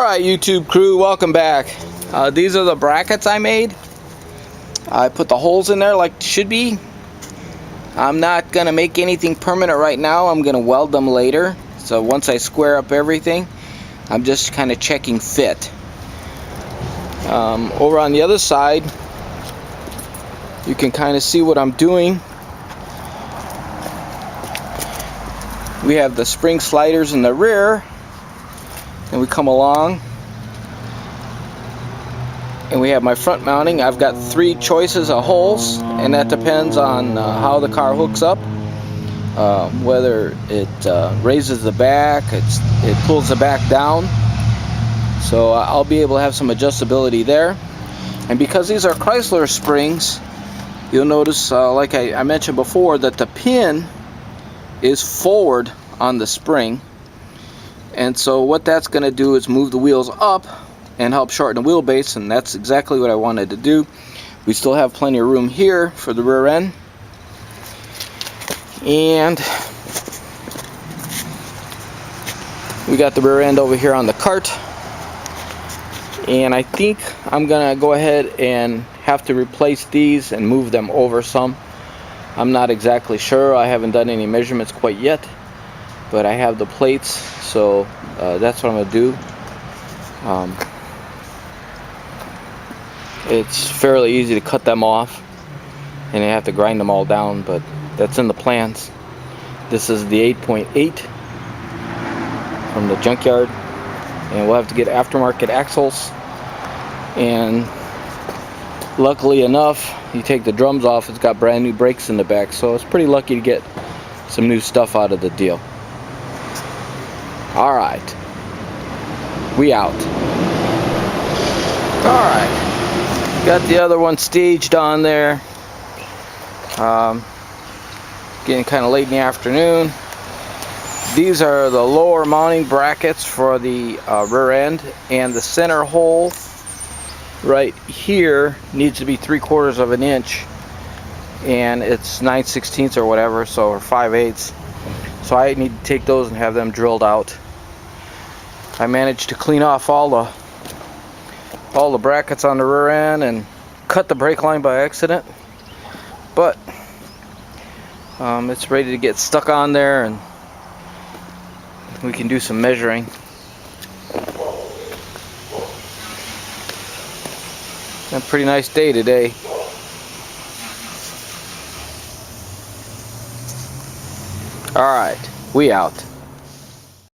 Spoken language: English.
Alright, YouTube crew, welcome back. These are the brackets I made. I put the holes in there like it should be. I'm not going to make anything permanent right now. I'm going to weld them later. So once I square up everything, I'm just kind of checking fit. Over on the other side, you can kind of see what I'm doing. We have the spring sliders in the rear, and we come along and we have my front mounting. I've got 3 choices of holes, and that depends on how the car hooks up, whether it raises the back, it pulls the back down. So I'll be able to have some adjustability there. And because these are Chrysler springs, you'll notice, like I mentioned before, that the pin is forward on the spring. And so what that's going to do is move the wheels up and help shorten the wheelbase, and that's exactly what I wanted to do. We still have plenty of room here for the rear end. And we got the rear end over here on the cart. And I think I'm going to go ahead and have to replace these and move them over some. I'm not exactly sure. I haven't done any measurements quite yet, but I have the plates, so that's what I'm going to do. It's fairly easy to cut them off, and you have to grind them all down, but that's in the plans. This is the 8.8 from the junkyard, and we'll have to get aftermarket axles. And luckily enough, you take the drums off, it's got brand new brakes in the back, so it's pretty lucky to get some new stuff out of the deal. Alright, we out. Alright, got the other one staged on there. Getting kind of late in the afternoon. These are the lower mounting brackets for the rear end, and the center hole right here needs to be 3/4 of an inch, and it's 9/16 or whatever, so, or 5/8. So I need to take those and have them drilled out. I managed to clean off all the brackets on the rear end and cut the brake line by accident, but it's ready to get stuck on there, and we can do some measuring. A pretty nice day today. Alright, we out.